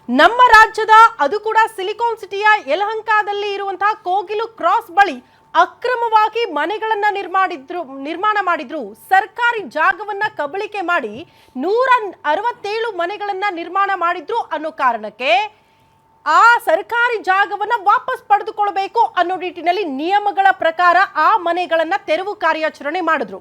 ನಮ್ಮ ರಾಜ್ಯದ ಅದು ಕೂಡ ಸಿಲಿಕಾನ್ ಸಿಟಿಯ ಯಲಹಂಕದಲ್ಲಿ ಇರುವಂತಹ ಕೋಗಿಲು ಕ್ರಾಸ್ ಬಳಿ ಅಕ್ರಮವಾಗಿ ಮನೆಗಳನ್ನ ನಿರ್ಮಾಣ ಮಾಡಿದ್ರು. ಸರ್ಕಾರಿ ಜಾಗವನ್ನ ಕಬಳಿಕೆ ಮಾಡಿ 167 ಮನೆಗಳನ್ನ ನಿರ್ಮಾಣ ಮಾಡಿದ್ರು ಅನ್ನೋ ಕಾರಣಕ್ಕೆ ಆ ಸರ್ಕಾರಿ ಜಾಗವನ್ನ ವಾಪಸ್ ಪಡೆದುಕೊಳ್ಳಬೇಕು ಅನ್ನೋ ನಿಟ್ಟಿನಲ್ಲಿ ನಿಯಮಗಳ ಪ್ರಕಾರ ಆ ಮನೆಗಳನ್ನ ತೆರವು ಕಾರ್ಯಾಚರಣೆ ಮಾಡಿದ್ರು.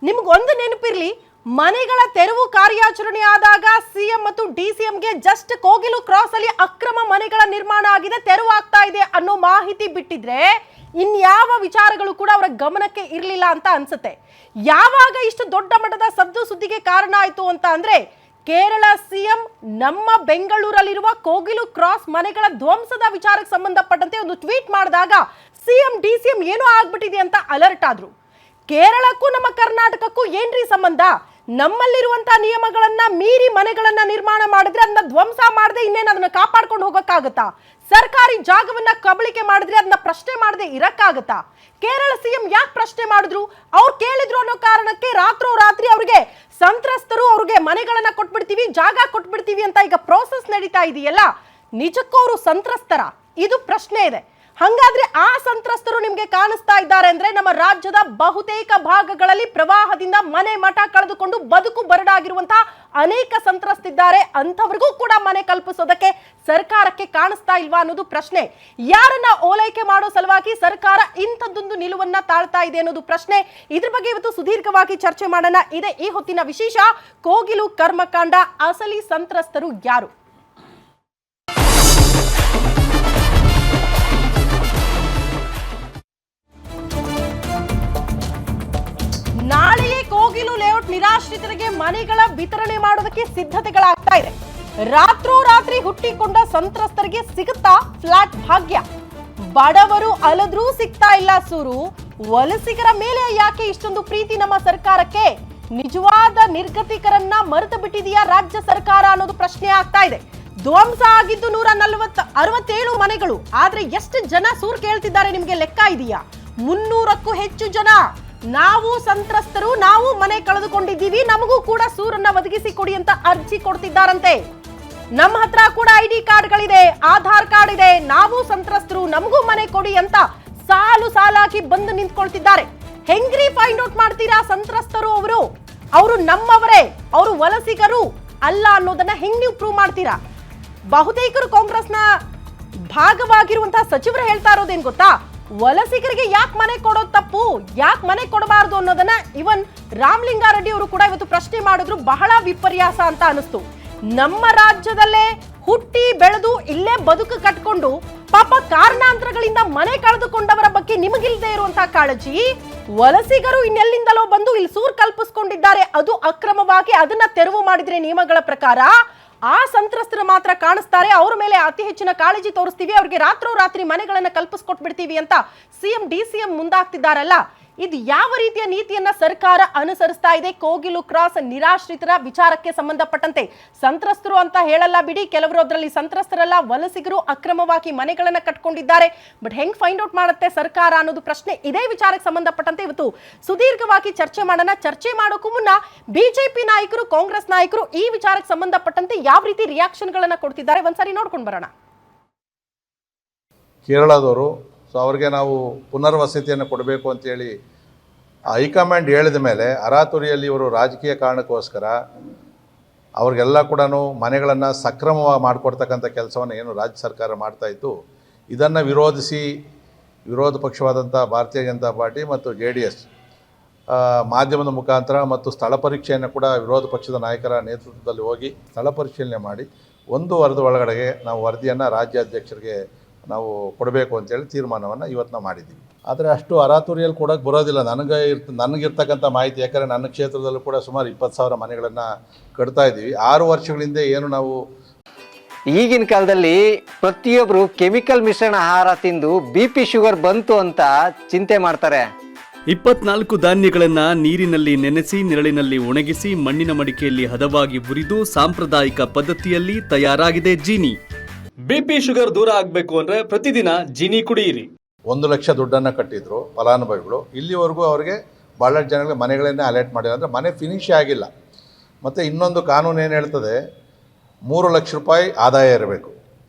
ನಿಮ್ಗೊಂದು ನೆನಪಿರ್ಲಿ, ಮನೆಗಳ ತೆರವು ಕಾರ್ಯಾಚರಣೆ ಆದಾಗ ಸಿಎಂ ಮತ್ತು ಡಿಸಿಎಂಗೆ ಜಸ್ಟ್ ಕೋಗಿಲು ಕ್ರಾಸ್ ಅಲ್ಲಿ ಅಕ್ರಮ ಮನೆಗಳ ನಿರ್ಮಾಣ ಆಗಿದೆ, ತೆರವು ಆಗ್ತಾ ಇದೆ ಅನ್ನೋ ಮಾಹಿತಿ ಬಿಟ್ಟಿದ್ರೆ ಇನ್ಯಾವ ವಿಚಾರಗಳು ಕೂಡ ಅವರ ಗಮನಕ್ಕೆ ಇರಲಿಲ್ಲ ಅಂತ ಅನ್ಸುತ್ತೆ. ಯಾವಾಗ ಇಷ್ಟು ದೊಡ್ಡ ಮಟ್ಟದ ಸದ್ದು ಸುದ್ದಿಗೆ ಕಾರಣ ಆಯ್ತು ಅಂತ ಅಂದ್ರೆ ಕೇರಳ ಸಿಎಂ ನಮ್ಮ ಬೆಂಗಳೂರಲ್ಲಿರುವ ಕೋಗಿಲು ಕ್ರಾಸ್ ಮನೆಗಳ ಧ್ವಂಸದ ವಿಚಾರಕ್ಕೆ ಸಂಬಂಧಪಟ್ಟಂತೆ ಒಂದು ಟ್ವೀಟ್ ಮಾಡಿದಾಗ ಸಿಎಂ ಡಿಸಿಎಂ ಏನೋ ಆಗ್ಬಿಟ್ಟಿದೆ ಅಂತ ಅಲರ್ಟ್ ಆದ್ರು. ಕೇರಳಕ್ಕೂ ನಮ್ಮ ಕರ್ನಾಟಕಕ್ಕೂ ಏನ್ರಿ ಸಂಬಂಧ? ನಮ್ಮಲ್ಲಿರುವಂತಹ ನಿಯಮಗಳನ್ನ ಮೀರಿ ಮನೆಗಳನ್ನ ನಿರ್ಮಾಣ ಮಾಡಿದ್ರೆ ಅದನ್ನ ಧ್ವಂಸ ಮಾಡದೆ ಇನ್ನೇನು ಅದನ್ನ ಕಾಪಾಡ್ಕೊಂಡು ಹೋಗಕ್ಕಾಗತ್ತಾ? ಸರ್ಕಾರಿ ಜಾಗವನ್ನ ಕಬಳಿಕೆ ಮಾಡಿದ್ರೆ ಅದನ್ನ ಪ್ರಶ್ನೆ ಮಾಡದೆ ಇರಕ್ಕಾಗತ್ತಾ? ಕೇರಳ ಸಿಎಂ ಯಾಕೆ ಪ್ರಶ್ನೆ ಮಾಡಿದ್ರು? ಅವ್ರು ಕೇಳಿದ್ರು ಅನ್ನೋ ಕಾರಣಕ್ಕೆ ರಾತ್ರೋರಾತ್ರಿ ಅವ್ರಿಗೆ ಸಂತ್ರಸ್ತರು ಅವ್ರಿಗೆ ಮನೆಗಳನ್ನ ಕೊಟ್ಬಿಡ್ತೀವಿ, ಜಾಗ ಕೊಟ್ಬಿಡ್ತೀವಿ ಅಂತ ಈಗ ಪ್ರೋಸೆಸ್ ನಡೀತಾ ಇದೆಯಲ್ಲ, ನಿಜಕ್ಕೂ ಅವರು ಸಂತ್ರಸ್ತರ? ಇದು ಪ್ರಶ್ನೆ ಇದೆ. ಹಾಗಾದ್ರೆ ಆ ಸಂತ್ರಸ್ತರು ನಿಮ್ಗೆ ಕಾಣಿಸ್ತಾ ಇದ್ದಾರೆ ಅಂದ್ರೆ ನಮ್ಮ ರಾಜ್ಯದ ಬಹುತೇಕ ಭಾಗಗಳಲ್ಲಿ ಪ್ರವಾಹದಿಂದ ಮನೆ ಮಠ ಕಳೆದುಕೊಂಡು ಬದುಕು ಬರಡಾಗಿರುವಂತಹ ಅನೇಕ ಸಂತ್ರಸ್ತಿದ್ದಾರೆ. ಅಂಥವ್ರಿಗೂ ಕೂಡ ಮನೆ ಕಲ್ಪಿಸೋದಕ್ಕೆ ಸರ್ಕಾರಕ್ಕೆ ಕಾಣಿಸ್ತಾ ಇಲ್ವಾ ಅನ್ನೋದು ಪ್ರಶ್ನೆ. ಯಾರನ್ನ ಓಲೈಕೆ ಮಾಡೋ ಸಲುವಾಗಿ ಸರ್ಕಾರ ಇಂಥದ್ದೊಂದು ನಿಲುವನ್ನ ತಾಳ್ತಾ ಇದೆ ಅನ್ನೋದು ಪ್ರಶ್ನೆ. ಇದ್ರ ಬಗ್ಗೆ ಇವತ್ತು ಸುದೀರ್ಘವಾಗಿ ಚರ್ಚೆ ಮಾಡೋಣ. ಇದೆ ಈ ಹೊತ್ತಿನ ವಿಶೇಷ. ಕೋಗಿಲು ಕರ್ಮಕಾಂಡ ಅಸಲಿ ಸಂತ್ರಸ್ತರು ಯಾರು? ನಾಳೆಯೇ ಕೋಗಿಲು ಲೇಔಟ್ ನಿರಾಶ್ರಿತರಿಗೆ ಮನೆಗಳ ವಿತರಣೆ ಮಾಡೋದಕ್ಕೆ ಸಿದ್ಧತೆಗಳಾಗ್ತಾ ಇದೆ. ರಾತ್ರೋರಾತ್ರಿ ಹುಟ್ಟಿಕೊಂಡ ಸಂತ್ರಸ್ತರಿಗೆ ಸಿಗುತ್ತಾ ಫ್ಲಾಟ್ ಭಾಗ್ಯ? ಬಡವರು ಅಲದ್ರೂ ಸಿಗ್ತಾ ಇಲ್ಲ ಸೂರು. ವಲಸಿಗರ ಮೇಲೆ ಯಾಕೆ ಇಷ್ಟೊಂದು ಪ್ರೀತಿ ನಮ್ಮ ಸರ್ಕಾರಕ್ಕೆ? ನಿಜವಾದ ನಿರ್ಗತಿಕರನ್ನ ಮರೆತು ಬಿಟ್ಟಿದೆಯಾ ರಾಜ್ಯ ಸರ್ಕಾರ ಅನ್ನೋದು ಪ್ರಶ್ನೆ ಆಗ್ತಾ ಇದೆ. ಧ್ವಂಸ ಆಗಿದ್ದು 167 ಮನೆಗಳು. ಆದ್ರೆ ಎಷ್ಟು ಜನ ಸೂರ್ ಕೇಳ್ತಿದ್ದಾರೆ ನಿಮ್ಗೆ ಲೆಕ್ಕ ಇದೆಯಾ? 300ಕ್ಕೂ ಹೆಚ್ಚು ಜನ ನಾವು ಸಂತ್ರಸ್ತರು, ನಾವು ಮನೆ ಕಳೆದುಕೊಂಡಿದ್ದೀವಿ, ನಮಗೂ ಕೂಡ ಸೂರನ್ನ ಒದಗಿಸಿ ಕೊಡಿ ಅಂತ ಅರ್ಜಿ ಕೊಡ್ತಿದ್ದಾರಂತೆ. ನಮ್ಮ ಹತ್ರ ಕೂಡ ಐಡಿ ಕಾರ್ಡ್ಗಳಿದೆ, ಆಧಾರ್ ಕಾರ್ಡ್ ಇದೆ, ನಾವು ಸಂತ್ರಸ್ತರು, ನಮಗೂ ಮನೆ ಕೊಡಿ ಅಂತ ಸಾಲು ಸಾಲಾಗಿ ಬಂದು ನಿಂತ್ಕೊಳ್ತಿದ್ದಾರೆ. ಹೆಂಗ್ರಿ ಫೈಂಡ್ ಔಟ್ ಮಾಡ್ತೀರಾ ಸಂತ್ರಸ್ತರು ಅವರು ನಮ್ಮವರೇ, ಅವರು ವಲಸಿಗರು ಅಲ್ಲ ಅನ್ನೋದನ್ನ ಹೆಂಗ್ ನೀವು ಪ್ರೂವ್ ಮಾಡ್ತೀರಾ? ಬಹುತೇಕರು ಕಾಂಗ್ರೆಸ್ನ ಭಾಗವಾಗಿರುವಂತಹ ಸಚಿವರು ಹೇಳ್ತಾ ಇರೋದೇನ್ ಗೊತ್ತಾ? ವಲಸಿಗರಿಗೆ ಯಾಕೆ ಮನೆ ಕೊಡೋದು ತಪ್ಪು, ಯಾಕೆ ಮನೆ ಕೊಡಬಾರದು ಅನ್ನೋದನ್ನ ಇವನ್ ರಾಮಲಿಂಗಾರೆಡ್ಡಿ ಅವರು ಕೂಡ ಇವತ್ತು ಪ್ರಶ್ನೆ ಮಾಡಿದ್ರು. ಬಹಳ ವಿಪರ್ಯಾಸ ಅಂತ ಅನಿಸ್ತು. ನಮ್ಮ ರಾಜ್ಯದಲ್ಲೇ ಹುಟ್ಟಿ ಬೆಳೆದು ಇಲ್ಲೇ ಬದುಕು ಕಟ್ಕೊಂಡು ಪಾಪ ಕಾರಣಾಂತರಗಳಿಂದ ಮನೆ ಕಳೆದುಕೊಂಡವರ ಬಗ್ಗೆ ನಿಮಗಿಲ್ದೇ ಇರುವಂತಹ ಕಾಳಜಿ, ವಲಸಿಗರು ಇನ್ನೆಲ್ಲಿಂದಲೋ ಬಂದು ಇಲ್ಲಿ ಸೂರ್ ಕಲ್ಪಿಸ್ಕೊಂಡಿದ್ದಾರೆ, ಅದು ಅಕ್ರಮವಾಗಿ, ಅದನ್ನ ತೆರವು ಮಾಡಿದ್ರೆ ನಿಯಮಗಳ ಪ್ರಕಾರ ಆ ಸಂತ್ರಸ್ತರು ಮಾತ್ರ ಕಾಣಿಸ್ತಾರೆ, ಅವ್ರ ಮೇಲೆ ಅತಿ ಹೆಚ್ಚಿನ ಕಾಳಜಿ ತೋರಿಸ್ತೀವಿ, ಅವ್ರಿಗೆ ರಾತ್ರೋರಾತ್ರಿ ಮನೆಗಳನ್ನ ಕಲ್ಪಿಸ್ಕೊಟ್ಬಿಡ್ತೀವಿ ಅಂತ ಸಿಎಂ ಡಿಸಿಎಂ ಮುಂದಾಗ್ತಿದ್ದಾರಲ್ಲ, ಇದು ಯಾವ ರೀತಿಯ ನೀತಿಯನ್ನ ಸರ್ಕಾರ ಅನುಸರಿಸ್ತಾ ಇದೆ? ಕೋಗಿಲು ಕ್ರಾಸ್ ನಿರಾಶ್ರಿತರ ವಿಚಾರಕ್ಕೆ ಸಂಬಂಧಪಟ್ಟಂತೆ ಸಂತ್ರಸ್ತರು ಅಂತ ಹೇಳಲ್ಲ ಬಿಡಿ, ಕೆಲವರು ಅದರಲ್ಲಿ ಸಂತ್ರಸ್ತರಲ್ಲ, ವಲಸಿಗರು ಅಕ್ರಮವಾಗಿ ಮನೆಗಳನ್ನ ಕಟ್ಕೊಂಡಿದ್ದಾರೆ. ಬಟ್ ಹೆಂಗ್ ಫೈಂಡ್ ಔಟ್ ಮಾಡುತ್ತೆ ಸರ್ಕಾರ ಅನ್ನೋದು ಪ್ರಶ್ನೆ. ಇದೇ ವಿಚಾರಕ್ಕೆ ಸಂಬಂಧಪಟ್ಟಂತೆ ಇವತ್ತು ಸುದೀರ್ಘವಾಗಿ ಚರ್ಚೆ ಮಾಡೋಣ. ಚರ್ಚೆ ಮಾಡೋಕ್ಕೂ ಮುನ್ನ ಬಿಜೆಪಿ ನಾಯಕರು, ಕಾಂಗ್ರೆಸ್ ನಾಯಕರು ಈ ವಿಚಾರಕ್ಕೆ ಸಂಬಂಧಪಟ್ಟಂತೆ ಯಾವ ರೀತಿ ರಿಯಾಕ್ಷನ್ ಗಳನ್ನ ಕೊಡ್ತಿದ್ದಾರೆ ಒಂದ್ಸರಿ ನೋಡ್ಕೊಂಡು ಬರೋಣ. ಕೇರಳದವರು ಅವ್ರಿಗೆ ನಾವು ಪುನರ್ವಸತಿಯನ್ನು ಕೊಡಬೇಕು ಅಂತೇಳಿ ಹೈಕಮಾಂಡ್ ಹೇಳಿದ ಮೇಲೆ ಅರಾತುರಿಯಲ್ಲಿ ಇವರು ರಾಜಕೀಯ ಕಾರಣಕ್ಕೋಸ್ಕರ ಅವ್ರಿಗೆಲ್ಲ ಕೂಡ ಮನೆಗಳನ್ನು ಸಕ್ರಮವಾಗಿ ಮಾಡಿಕೊಡ್ತಕ್ಕಂಥ ಕೆಲಸವನ್ನು ಏನು ರಾಜ್ಯ ಸರ್ಕಾರ ಮಾಡ್ತಾಯಿತ್ತು, ಇದನ್ನು ವಿರೋಧಿಸಿ ವಿರೋಧ ಪಕ್ಷವಾದಂಥ ಭಾರತೀಯ ಜನತಾ ಪಾರ್ಟಿ ಮತ್ತು JDS ಮಾಧ್ಯಮದ ಮುಖಾಂತರ ಮತ್ತು ಸ್ಥಳ ಪರೀಕ್ಷೆಯನ್ನು ಕೂಡ ವಿರೋಧ ಪಕ್ಷದ ನಾಯಕರ ನೇತೃತ್ವದಲ್ಲಿ ಹೋಗಿ ಸ್ಥಳ ಪರಿಶೀಲನೆ ಮಾಡಿ 1 ವಾರದ ಒಳಗಡೆಗೆ ನಾವು ವರದಿಯನ್ನು ರಾಜ್ಯಾಧ್ಯಕ್ಷರಿಗೆ ನಾವು ಕೊಡಬೇಕು ಅಂತೇಳಿ ತೀರ್ಮಾನವನ್ನು ಇವತ್ತು ನಾವು ಮಾಡಿದ್ದೀವಿ. ಆದರೆ ಅಷ್ಟು ಅರಾತುರಿಯಲ್ಲಿ ಕೊಡೋಕ್ಕೆ ಬರೋದಿಲ್ಲ. ನನಗಿರ್ತಕ್ಕಂಥ ಮಾಹಿತಿ, ಯಾಕಂದರೆ ನನ್ನ ಕ್ಷೇತ್ರದಲ್ಲೂ ಕೂಡ ಸುಮಾರು 20,000 ಮನೆಗಳನ್ನು ಕಟ್ತಾ ಇದ್ದೀವಿ. 6 ವರ್ಷಗಳಿಂದ ಏನು ನಾವು ಈಗಿನ ಕಾಲದಲ್ಲಿ ಪ್ರತಿಯೊಬ್ಬರು ಕೆಮಿಕಲ್ ಮಿಶ್ರಣ ಆಹಾರ ತಿಂದು BP ಶುಗರ್ ಬಂತು ಅಂತ ಚಿಂತೆ ಮಾಡ್ತಾರೆ. 24 ಧಾನ್ಯಗಳನ್ನ ನೀರಿನಲ್ಲಿ ನೆನೆಸಿ ನೆರಳಿನಲ್ಲಿ ಒಣಗಿಸಿ ಮಣ್ಣಿನ ಮಡಿಕೆಯಲ್ಲಿ ಹದವಾಗಿ ಹುರಿದು ಸಾಂಪ್ರದಾಯಿಕ ಪದ್ಧತಿಯಲ್ಲಿ ತಯಾರಾಗಿದೆ ಜೀನಿ. BP ಶುಗರ್ ದೂರ ಆಗಬೇಕು ಅಂದ್ರೆ ಪ್ರತಿದಿನ ಜೀನಿ ಕುಡಿಯಿರಿ. 1 ಲಕ್ಷ ದುಡ್ಡನ್ನು ಕಟ್ಟಿದ್ರು ಫಲಾನುಭವಿಗಳು. ಇಲ್ಲಿವರೆಗೂ ಅವರಿಗೆ ಭಾಳಷ್ಟು ಜನಗಳಿಗೆ ಮನೆಗಳನ್ನೇ ಅಲಾಟ್ ಮಾಡಿಲ್ಲ, ಅಂದರೆ ಮನೆ ಫಿನಿಶೇ ಆಗಿಲ್ಲ. ಮತ್ತು ಇನ್ನೊಂದು ಕಾನೂನು ಏನು ಹೇಳ್ತದೆ, 3 ಲಕ್ಷ ರೂಪಾಯಿ ಆದಾಯ ಇರಬೇಕು.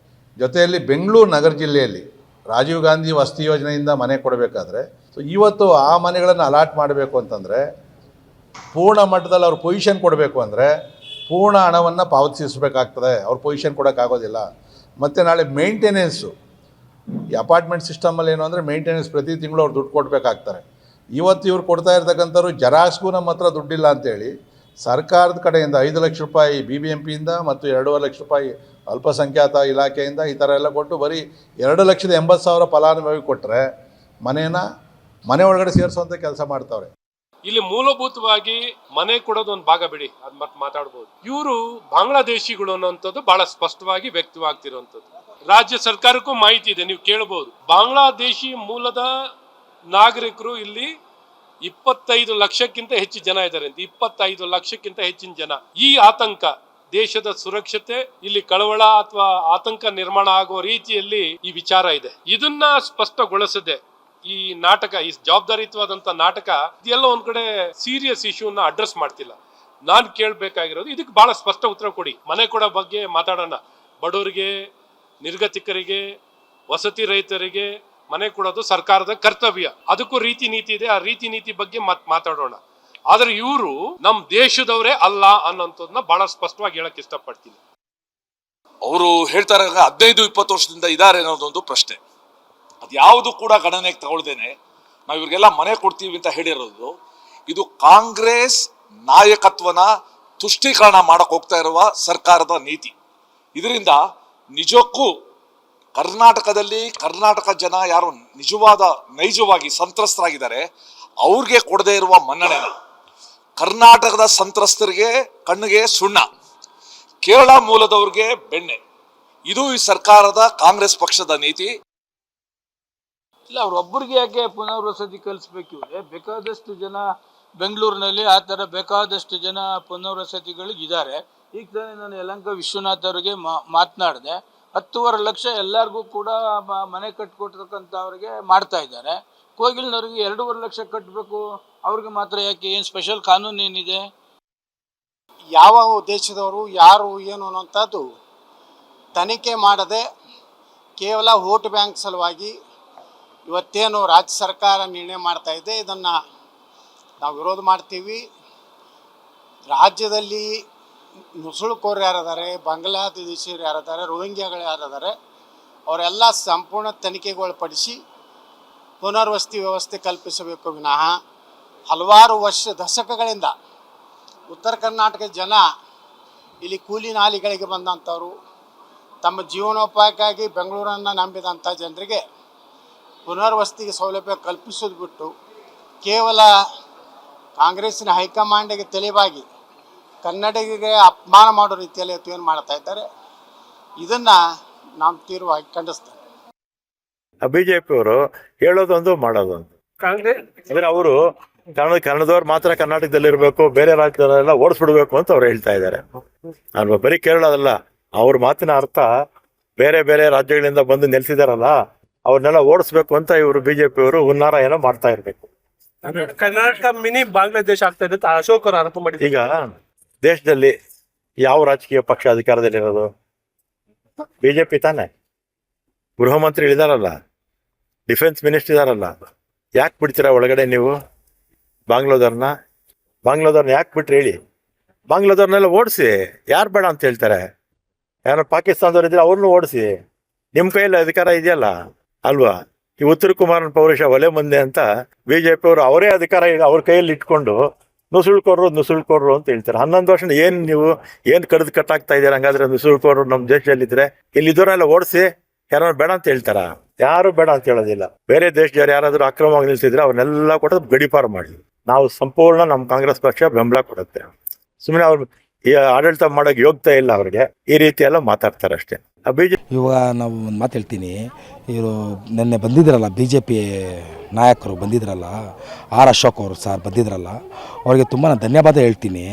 ಜೊತೆಯಲ್ಲಿ ಬೆಂಗಳೂರು ನಗರ ಜಿಲ್ಲೆಯಲ್ಲಿ ರಾಜೀವ್ ಗಾಂಧಿ ವಸತಿ ಯೋಜನೆಯಿಂದ ಮನೆ ಕೊಡಬೇಕಾದ್ರೆ ಇವತ್ತು ಆ ಮನೆಗಳನ್ನು ಅಲಾಟ್ ಮಾಡಬೇಕು ಅಂತಂದರೆ ಪೂರ್ಣ ಮಟ್ಟದಲ್ಲಿ ಅವ್ರ ಪೊಸಿಷನ್ ಕೊಡಬೇಕು ಅಂದರೆ ಪೂರ್ಣ ಹಣವನ್ನು ಪಾವತಿಸಬೇಕಾಗ್ತದೆ. ಅವ್ರ ಪೊಸಿಷನ್ ಕೊಡೋಕ್ಕಾಗೋದಿಲ್ಲ. ಮತ್ತು ನಾಳೆ ಮೇಂಟೆನೆನ್ಸು ಈ ಅಪಾರ್ಟ್ಮೆಂಟ್ ಸಿಸ್ಟಮಲ್ಲಿ ಏನು ಅಂದರೆ ಮೇಂಟೆನೆನ್ಸ್ ಪ್ರತಿ ತಿಂಗಳು ಅವ್ರು ದುಡ್ಡು ಕೊಡಬೇಕಾಗ್ತಾರೆ. ಇವತ್ತು ಇವ್ರು ಕೊಡ್ತಾ ಇರ್ತಕ್ಕಂಥವ್ರು ಜೆರಾಕ್ಸ್ಗೂ ನಮ್ಮ ಹತ್ರ ದುಡ್ಡಿಲ್ಲ ಅಂತೇಳಿ ಸರ್ಕಾರದ ಕಡೆಯಿಂದ 5 ಲಕ್ಷ ರೂಪಾಯಿ BBMPಯಿಂದ ಮತ್ತು 2.5 ಲಕ್ಷ ರೂಪಾಯಿ ಅಲ್ಪಸಂಖ್ಯಾತ ಇಲಾಖೆಯಿಂದ ಈ ಥರ ಎಲ್ಲ ಕೊಟ್ಟು ಬರೀ 2,80,000 ಫಲಾನುಭವಿ ಕೊಟ್ಟರೆ ಮನೆ ಒಳಗಡೆ ಸೇರಿಸುವಂಥ ಕೆಲಸ ಮಾಡ್ತಾವ್ರೆ. ಇಲ್ಲಿ ಮೂಲಭೂತವಾಗಿ ಮನೆ ಕೊಡೋದು ಒಂದು ಭಾಗ ಬಿಡಿ, ಅದ್ ಮತ್ತೆ ಮಾತಾಡ್ಬೋದು. ಇವರು ಬಾಂಗ್ಲಾದೇಶಿಗಳು ಅನ್ನೋಂಥದ್ದು ಬಹಳ ಸ್ಪಷ್ಟವಾಗಿ ವ್ಯಕ್ತವಾಗ್ತಿರುವಂಥದ್ದು. ರಾಜ್ಯ ಸರ್ಕಾರಕ್ಕೂ ಮಾಹಿತಿ ಇದೆ, ನೀವು ಕೇಳಬಹುದು. ಬಾಂಗ್ಲಾದೇಶಿ ಮೂಲದ ನಾಗರಿಕರು ಇಲ್ಲಿ 25 ಲಕ್ಷಕ್ಕಿಂತ ಹೆಚ್ಚು ಜನ ಇದ್ದಾರೆ ಅಂತ. 25 ಲಕ್ಷಕ್ಕಿಂತ ಹೆಚ್ಚಿನ ಜನ. ಈ ಆತಂಕ, ದೇಶದ ಸುರಕ್ಷತೆ, ಇಲ್ಲಿ ಕಳವಳ ಅಥವಾ ಆತಂಕ ನಿರ್ಮಾಣ ಆಗುವ ರೀತಿಯಲ್ಲಿ ಈ ವಿಚಾರ ಇದೆ. ಇದನ್ನ ಸ್ಪಷ್ಟಗೊಳಿಸದೆ ಈ ನಾಟಕ, ಈ ಜವಾಬ್ದಾರಿಯುತವಾದಂತ ನಾಟಕ ಇದೆಲ್ಲ ಒಂದ್ ಕಡೆ ಸೀರಿಯಸ್ ಇಶ್ಯೂನ ಅಡ್ರೆಸ್ ಮಾಡ್ತಿಲ್ಲ. ನಾನ್ ಕೇಳ್ಬೇಕಾಗಿರೋದು ಇದಕ್ಕೆ ಬಹಳ ಸ್ಪಷ್ಟ ಉತ್ತರ ಕೊಡಿ. ಮನೆ ಕೊಡೋ ಬಗ್ಗೆ ಮಾತಾಡೋಣ. ಬಡವರಿಗೆ, ನಿರ್ಗತಿಕರಿಗೆ, ವಸತಿ ರಹಿತರಿಗೆ ಮನೆ ಕೊಡೋದು ಸರ್ಕಾರದ ಕರ್ತವ್ಯ. ಅದಕ್ಕೂ ರೀತಿ ನೀತಿ ಇದೆ. ಆ ರೀತಿ ನೀತಿ ಬಗ್ಗೆ ಮಾತಾಡೋಣ. ಆದ್ರೆ ಇವರು ನಮ್ ದೇಶದವರೇ ಅಲ್ಲ ಅನ್ನೋಂಥದ್ದನ್ನ ಬಹಳ ಸ್ಪಷ್ಟವಾಗಿ ಹೇಳಕ್ ಇಷ್ಟಪಡ್ತೀನಿ. ಅವರು ಹೇಳ್ತಾರೆ 15-20 ವರ್ಷದಿಂದ ಇದ್ದಾರೆ ಅನ್ನೋದೊಂದು ಪ್ರಶ್ನೆ. ಅದು ಯಾವುದು ಕೂಡ ಗಣನೆಗೆ ತಗೊಳ್ದೇನೆ ನಾವು ಇವ್ರಿಗೆಲ್ಲ ಮನೆ ಕೊಡ್ತೀವಿ ಅಂತ ಹೇಳಿರೋದು ಇದು ಕಾಂಗ್ರೆಸ್ ನಾಯಕತ್ವನ ತುಷ್ಟೀಕರಣ ಮಾಡಕ್ ಹೋಗ್ತಾ ಇರುವ ಸರ್ಕಾರದ ನೀತಿ. ಇದರಿಂದ ನಿಜಕ್ಕೂ ಕರ್ನಾಟಕದಲ್ಲಿ ಕರ್ನಾಟಕ ಜನ ಯಾರು ನೈಜವಾಗಿ ಸಂತ್ರಸ್ತರಾಗಿದ್ದಾರೆ ಅವ್ರಿಗೆ ಕೊಡದೇ ಇರುವ ಮನ್ನಣೆನ, ಕರ್ನಾಟಕದ ಸಂತ್ರಸ್ತರಿಗೆ ಕಣ್ಣಿಗೆ ಸುಣ್ಣ, ಕೇರಳ ಮೂಲದವ್ರಿಗೆ ಬೆಣ್ಣೆ, ಇದು ಈ ಸರ್ಕಾರದ ಕಾಂಗ್ರೆಸ್ ಪಕ್ಷದ ನೀತಿ. ಇಲ್ಲ, ಅವ್ರೊಬ್ಬರಿಗೆ ಯಾಕೆ ಪುನರ್ವಸತಿ ಕಲಿಸ್ಬೇಕು? ಬೇಕಾದಷ್ಟು ಜನ ಬೆಂಗಳೂರಿನಲ್ಲಿ ಆ ಥರ ಬೇಕಾದಷ್ಟು ಜನ ಪುನರ್ವಸತಿಗಳಿದ್ದಾರೆ. ಈಗ ತಾನೇ ನಾನು ಯಲಹಂಕ ವಿಶ್ವನಾಥ್ ಅವರಿಗೆ ಮಾತನಾಡಿದೆ. 10.5 ಲಕ್ಷ ಎಲ್ಲರಿಗೂ ಕೂಡ ಮನೆ ಕಟ್ಕೊಡ್ತಕ್ಕಂಥವ್ರಿಗೆ ಮಾಡ್ತಾ ಇದ್ದಾರೆ. ಕೋಗಿಲ್ನವ್ರಿಗೆ 2.5 ಲಕ್ಷ ಕಟ್ಟಬೇಕು, ಅವ್ರಿಗೆ ಮಾತ್ರ ಯಾಕೆ? ಏನು ಸ್ಪೆಷಲ್ ಕಾನೂನು ಏನಿದೆ? ಯಾವ ದೇಶದವರು ಯಾರು ಏನು ಅನ್ನೋಂಥದ್ದು ತನಿಖೆ ಮಾಡದೆ ಕೇವಲ ವೋಟ್ ಬ್ಯಾಂಕ್ ಸಲುವಾಗಿ ಇವತ್ತೇನು ರಾಜ್ಯ ಸರ್ಕಾರ ನಿರ್ಣಯ ಮಾಡ್ತಾ ಇದೆ, ಇದನ್ನು ನಾವು ವಿರೋಧ ಮಾಡ್ತೀವಿ. ರಾಜ್ಯದಲ್ಲಿ ನುಸುಳುಕೋರು ಯಾರಿದ್ದಾರೆ, ಬಾಂಗ್ಲಾದೇಶಿಯರು ಯಾರಿದ್ದಾರೆ, ರೋಹಿಂಗ್ಯಾಗಳು ಯಾರಿದ್ದಾರೆ, ಅವರೆಲ್ಲ ಸಂಪೂರ್ಣ ತನಿಖೆಗೊಳಪಡಿಸಿ ಪುನರ್ವಸತಿ ವ್ಯವಸ್ಥೆ ಕಲ್ಪಿಸಬೇಕು ವಿನಃ ಹಲವಾರು ದಶಕಗಳಿಂದ ಉತ್ತರ ಕರ್ನಾಟಕ ಜನ ಇಲ್ಲಿ ಕೂಲಿ ನಾಲಿಗಳಿಗೆ ಬಂದಂಥವ್ರು, ತಮ್ಮ ಜೀವನೋಪಾಯಕ್ಕಾಗಿ ಬೆಂಗಳೂರನ್ನು ನಂಬಿದಂಥ ಜನರಿಗೆ ಪುನರ್ವಸತಿಗೆ ಸೌಲಭ್ಯ ಕಲ್ಪಿಸೋದು ಬಿಟ್ಟು ಕೇವಲ ಕಾಂಗ್ರೆಸ್ಸಿನ ಹೈಕಮಾಂಡಿಗೆ ತಲೆಬಾಗಿ ಕನ್ನಡಿಗರಿಗೆ ಅಪಮಾನ ಮಾಡೋ ರೀತಿಯಲ್ಲಿ ಏನು ಮಾಡ್ತಾ ಇದ್ದಾರೆ, ಇದನ್ನು ನಾವು ತೀವ್ರವಾಗಿ ಖಂಡಿಸ್ತೇವೆ. ಬಿಜೆಪಿಯವರು ಹೇಳೋದೊಂದು ಮಾಡೋದೊಂದು. ಕಾಂಗ್ರೆಸ್ ಅಂದ್ರೆ ಅವರು ಕನ್ನಡದವ್ರು ಮಾತ್ರ ಕರ್ನಾಟಕದಲ್ಲಿ ಇರಬೇಕು, ಬೇರೆ ರಾಜ್ಯದಲ್ಲೆಲ್ಲ ಓಡಿಸ್ಬಿಡ್ಬೇಕು ಅಂತ ಅವ್ರು ಹೇಳ್ತಾ ಇದ್ದಾರೆ ಅಲ್ವಾ? ಬರೀ ಕೇರಳದಲ್ಲ, ಅವ್ರ ಮಾತಿನ ಅರ್ಥ ಬೇರೆ ಬೇರೆ ರಾಜ್ಯಗಳಿಂದ ಬಂದು ನೆಲೆಸಿದಾರಲ್ಲ ಅವ್ರನ್ನೆಲ್ಲ ಓಡಿಸ್ಬೇಕು ಅಂತ ಇವರು ಬಿಜೆಪಿಯವರು ಹುನ್ನಾರ ಏನೋ ಮಾಡ್ತಾ ಇರ್ಬೇಕು. ಕರ್ನಾಟಕ ಮಿನಿ ಬಾಂಗ್ಲಾದೇಶ ಆಗ್ತಾ ಇದೆ ಅಶೋಕ್ ಅವರು ಆರೋಪ ಮಾಡಿದ್ರು. ಈಗ ದೇಶದಲ್ಲಿ ಯಾವ ರಾಜಕೀಯ ಪಕ್ಷ ಅಧಿಕಾರದಲ್ಲಿರೋದು? ಬಿಜೆಪಿ ತಾನೆ. ಗೃಹ ಮಂತ್ರಿ ಇದಾರಲ್ಲ, ಡಿಫೆನ್ಸ್ ಮಿನಿಸ್ಟರ್ ಇದಾರಲ್ಲ, ಯಾಕೆ ಬಿಡ್ತೀರಾ ಒಳಗಡೆ ನೀವು ಬಾಂಗ್ಲಾದವ್ರನ್ನ ಯಾಕೆ ಬಿಟ್ರಿ ಹೇಳಿ? ಬಾಂಗ್ಲಾದವ್ರನ್ನೆಲ್ಲ ಓಡಿಸಿ. ಯಾರು ಬೇಡ ಅಂತ ಹೇಳ್ತಾರೆ? ಯಾರೋ ಪಾಕಿಸ್ತಾನದವ್ರು ಇದ್ರೆ ಅವ್ರನ್ನೂ ಓಡಿಸಿ. ನಿಮ್ಮ ಕೈಯಲ್ಲಿ ಅಧಿಕಾರ ಇದೆಯಲ್ಲ ಅಲ್ವಾ? ಈ ಉತ್ತರ ಕುಮಾರನ ಪೌರುಷ ಒಲೆ ಮುಂದೆ ಅಂತ ಬಿಜೆಪಿ ಅವರು ಅವರೇ ಅಧಿಕಾರ ಅವ್ರ ಕೈಯಲ್ಲಿ ಇಟ್ಕೊಂಡು ನುಸುಳ್ಕೊಡ್ರು ಅಂತ ಹೇಳ್ತಾರೆ. 11 ವರ್ಷ ಏನು ಕಡ್ದು ಕಟ್ಟಾಗ್ತಾ ಇದ್ದಾರೆ? ಹಂಗಾದ್ರೆ ನುಸುಳ್ಕೊಡ್ರು ನಮ್ಮ ದೇಶದಲ್ಲಿದ್ರೆ ಇಲ್ಲಿದ್ದವರೆಲ್ಲ ಓಡಿಸಿ. ಯಾರು ಬೇಡ ಅಂತ ಹೇಳ್ತಾರ? ಯಾರು ಬೇಡ ಅಂತ ಹೇಳೋದಿಲ್ಲ. ಬೇರೆ ದೇಶದವ್ರು ಯಾರಾದ್ರೂ ಅಕ್ರಮವಾಗಿ ನಿಲ್ಸಿದ್ರೆ ಅವ್ರನ್ನೆಲ್ಲ ಕೊಟ್ಟು ಗಡಿಪಾರು ಮಾಡಲಿ. ನಾವು ಸಂಪೂರ್ಣ ನಮ್ಮ ಕಾಂಗ್ರೆಸ್ ಪಕ್ಷ ಬೆಂಬಲ ಕೊಡುತ್ತೆ. ಸುಮ್ಮನೆ ಅವ್ರು ಈ ಆಡಳಿತ ಮಾಡೋಕೆ ಯೋಗ್ಯತೆ ಇಲ್ಲ ಅವ್ರಿಗೆ, ಈ ರೀತಿ ಎಲ್ಲ ಮಾತಾಡ್ತಾರೆ ಅಷ್ಟೇ. ಇವಾಗ ನಾವು ಒಂದು ಮಾತು ಹೇಳ್ತೀನಿ. ಇವರು ನಿನ್ನೆ ಬಂದಿದ್ರಲ್ಲ, BJP ನಾಯಕರು ಬಂದಿದ್ರಲ್ಲ, ಅಶೋಕ್ ಅವರು ಸಾರ್ ಬಂದಿದ್ರಲ್ಲ, ಅವ್ರಿಗೆ ತುಂಬ ನಾನು ಧನ್ಯವಾದ ಹೇಳ್ತೀನಿ.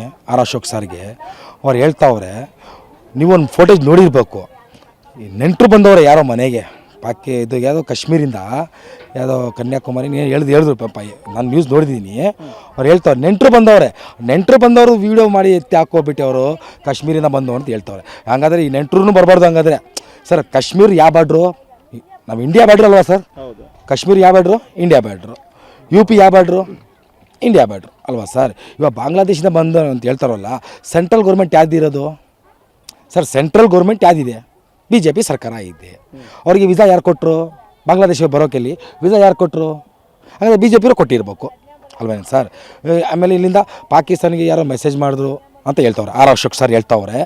ಅಶೋಕ್ ಸಾರ್ಗೆ ಅವ್ರು ಹೇಳ್ತಾವ್ರೆ, ನೀವೊಂದು ಫೋಟೇಜ್ ನೋಡಿರ್ಬೇಕು. ನೆಂಟರು ಬಂದವ್ರೆ ಯಾರೋ ಮನೆಗೆ ಇದು ಯಾವುದೋ ಕಾಶ್ಮೀರಿಂದ ಯಾವುದೋ ಕನ್ಯಾಕುಮಾರಿ ಹೇಳಿದ್ರು ಪಾಪ, ನಾನು ನ್ಯೂಸ್ ನೋಡಿದ್ದೀನಿ. ಅವ್ರು ಹೇಳ್ತವ್ರೆ ನೆಂಟರು ಬಂದವರು ವೀಡಿಯೋ ಮಾಡಿ ಎತ್ತಿ ಹಾಕೋಬಿಟ್ಟು ಅವರು ಕಾಶ್ಮೀರಿಂದ ಬಂದು ಅಂತ ಹೇಳ್ತವ್ರೆ. ಹಂಗಾದ್ರೆ ಈ ನೆಂಟರು ಬರಬಾರ್ದು. ಹಂಗಾದ್ರೆ ಸರ್ ಕಾಶ್ಮೀರ ಯಾವ ಬಾರ್ಡ್ರು? ನಾವು ಇಂಡಿಯಾ ಬಾರ್ಡ್ರ್ ಅಲ್ವಾ ಸರ್? ಕಾಶ್ಮೀರ ಯಾವ ಬಾರ್ಡ್ರು? India border. UP ಯಾವ ಬಾರ್ಡ್ರು? ಇಂಡಿಯಾ ಬಾರ್ಡ್ರು ಅಲ್ವಾ ಸರ್? ಇವಾಗ ಬಾಂಗ್ಲಾದೇಶದಿಂದ ಬಂದು ಅಂತ ಹೇಳ್ತಾರಲ್ಲ, ಸೆಂಟ್ರಲ್ ಗೌರ್ಮೆಂಟ್ ಯಾವ್ದಿರೋದು ಸರ್? ಸೆಂಟ್ರಲ್ ಗೌರ್ಮೆಂಟ್ ಯಾವುದಿದೆ? BJP ಸರ್ಕಾರ ಇದೆ. ಅವರಿಗೆ ವೀಸಾ ಯಾರು ಕೊಟ್ಟರು? ಬಾಂಗ್ಲಾದೇಶಕ್ಕೆ ಬರೋಕೆಲ್ಲಿ ವೀಸಾ ಯಾರು ಕೊಟ್ಟರು? ಹಾಗಾದರೆ BJP ಕೊಟ್ಟಿರ್ಬೇಕು ಅಲ್ವೇನು ಸರ್? ಆಮೇಲೆ ಇಲ್ಲಿಂದ ಪಾಕಿಸ್ತಾನಿಗೆ ಯಾರೋ ಮೆಸೇಜ್ ಮಾಡಿದ್ರು ಅಂತ ಹೇಳ್ತವ್ರೆ. ಆರ್ ಅಶೋಕ್ ಸರ್ ಹೇಳ್ತವ್ರೆ.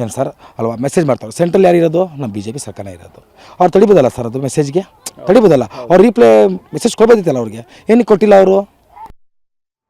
ಏನು ಸರ್ ಅಲ್ವಾ, ಮೆಸೇಜ್ ಮಾಡ್ತಾವ್ರೆ. ಸೆಂಟ್ರಲ್ ಯಾರು ಇರೋದು? ನಮ್ಮ BJP ಸರ್ಕಾರ ಇರೋದು. ಅವ್ರು ತಡಿಬೋದಲ್ಲ ಸರ್? ಅದು ಮೆಸೇಜ್ಗೆ ತಡಿಬೋದಲ್ಲ? ಅವ್ರು ರಿಪ್ಲೈ ಮೆಸೇಜ್ ಕೊಡ್ಬೋದಿತ್ತಲ್ಲ ಅವ್ರಿಗೆ, ಏನಕ್ಕೆ ಕೊಟ್ಟಿಲ್ಲ ಅವರು?